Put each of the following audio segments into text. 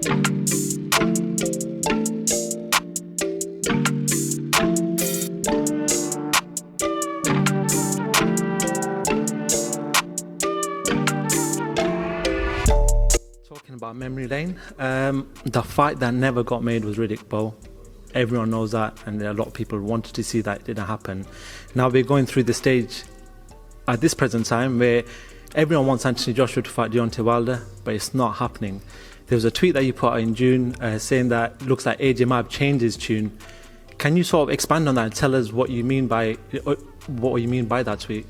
Talking about memory lane, the fight that never got made was Riddick Bowe. Everyone knows that, and a lot of people wanted to see that it didn't happen. Now we're going through the stage at this present time where everyone wants Anthony Joshua to fight Deontay Wilder, but it's not happening. There was a tweet that you put out in June saying that looks like AJ might have changed his tune. Can you sort of expand on that and tell us what you mean by that tweet?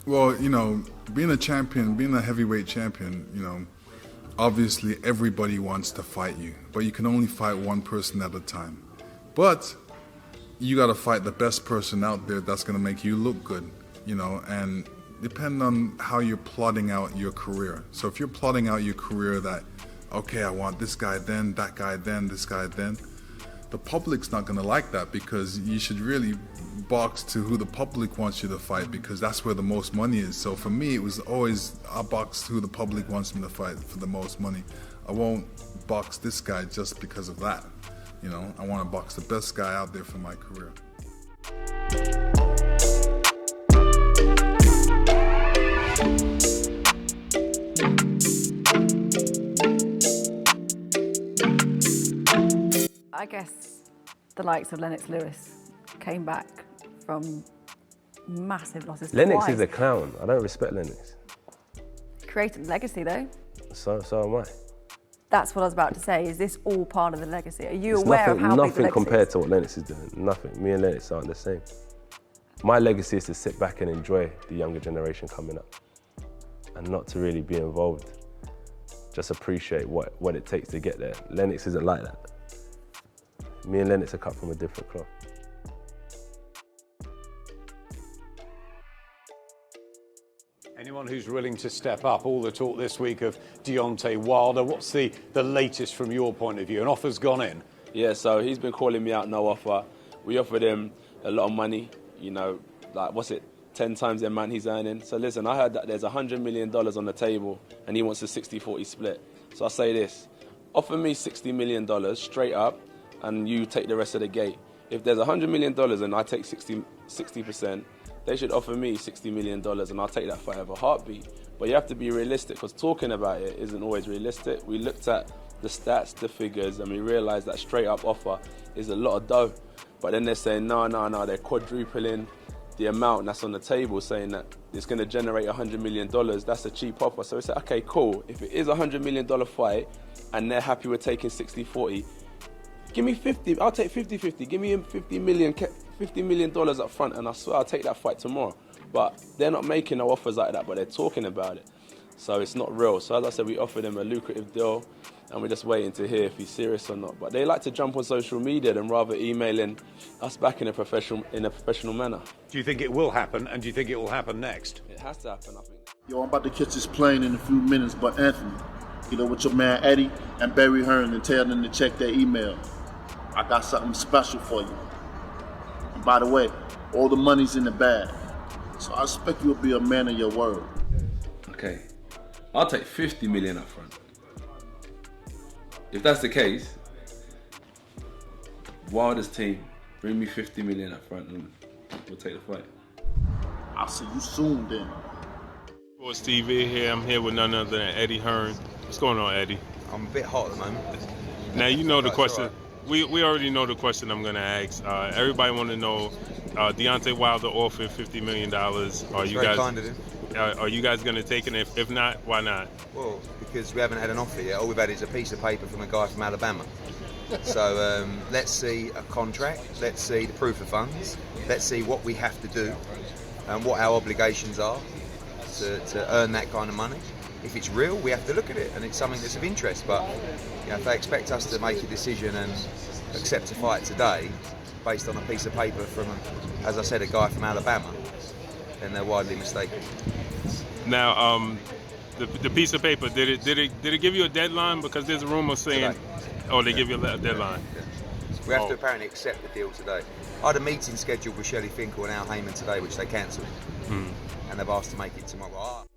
Well, you know, being a champion, being a heavyweight champion, you know, obviously everybody wants to fight you, but you can only fight one person at a time. But you got to fight the best person out there that's going to make you look good, you know, and depend on how you're plotting out your career. So if you're plotting out your career that, okay, I want this guy then, that guy then, this guy then, the public's not going to like that, because you should really box to who the public wants you to fight, because that's where the most money is. So for me, it was always, I box who the public wants me to fight for the most money. I won't box this guy just because of that. You know, I want to box the best guy out there for my career. I guess the likes of Lennox Lewis came back from massive losses. Lennox twice. is a clown. I don't respect Lennox. Created legacy though. So am I. That's what I was about to say. Is this all part of the legacy? Are you It's aware of how big the nothing legacy compared is? to what Lennox is doing. Nothing. Me and Lennox aren't the same. My legacy is to sit back and enjoy the younger generation coming up, and not to really be involved. Just appreciate what it takes to get there. Lennox isn't like that. Me and Lennox are cut from a different cloth. Anyone who's willing to step up, all the talk this week of Deontay Wilder, what's the latest from your point of view? An offer's gone in? Yeah, so he's been calling me out, no offer. We offered him a lot of money, you know, like, 10 times the amount he's earning. So listen, I heard that there's $100 million on the table and he wants a 60-40 split. So I say this, offer me $60 million straight up and you take the rest of the gate. If there's $100 million and I take 60%, they should offer me $60 million and I'll take that fight of a heartbeat. But you have to be realistic, because talking about it isn't always realistic. We looked at the stats, the figures, and we realised that straight up offer is a lot of dough. But then they're saying, no, they're quadrupling the amount that's on the table, saying that it's going to generate $100 million. That's a cheap offer. So we said, okay, cool. If it is a $100 million fight and they're happy with taking 60-40, give me 50. I'll take 50-50. Give me $50 million up front, and I swear I'll take that fight tomorrow. But they're not making no offers like that, but they're talking about it. So it's not real. So as I said, we offered him a lucrative deal, and we're just waiting to hear if he's serious or not. But they like to jump on social media than rather emailing us back in a professional manner. Do you think it will happen, and do you think it will happen next? It has to happen, I think. Yo, I'm about to catch this plane in a few minutes, but Anthony, you know, with your man Eddie and Barry Hearn, and tell them to check their email. I got something special for you. And by the way, all the money's in the bag. So I expect you'll be a man of your word. Okay, I'll take 50 million up front. If that's the case, Wilder's team, bring me 50 million up front and we'll take the fight. I'll see you soon then. Sports TV here. I'm here with none other than Eddie Hearn. What's going on, Eddie? I'm a bit hot at the moment. Now you know the question. Right. We already know the question I'm going to ask. Everybody want to know, Deontay Wilder offered $50 million. Are you guys going to take it? If not, why not? Well, because we haven't had an offer yet. All we've had is a piece of paper from a guy from Alabama. So let's see a contract. Let's see the proof of funds. Let's see what we have to do and what our obligations are to earn that kind of money. If it's real, we have to look at it, and it's something that's of interest. But you know, if they expect us to make a decision and accept a fight today based on a piece of paper from, as I said, a guy from Alabama, then they're widely mistaken. Now, the piece of paper, did it give you a deadline? Because there's a rumor saying, they give you a deadline. Yeah. We have to apparently accept the deal today. I had a meeting scheduled with Shelley Finkel and Al Heyman today, which they cancelled, and they've asked to make it tomorrow.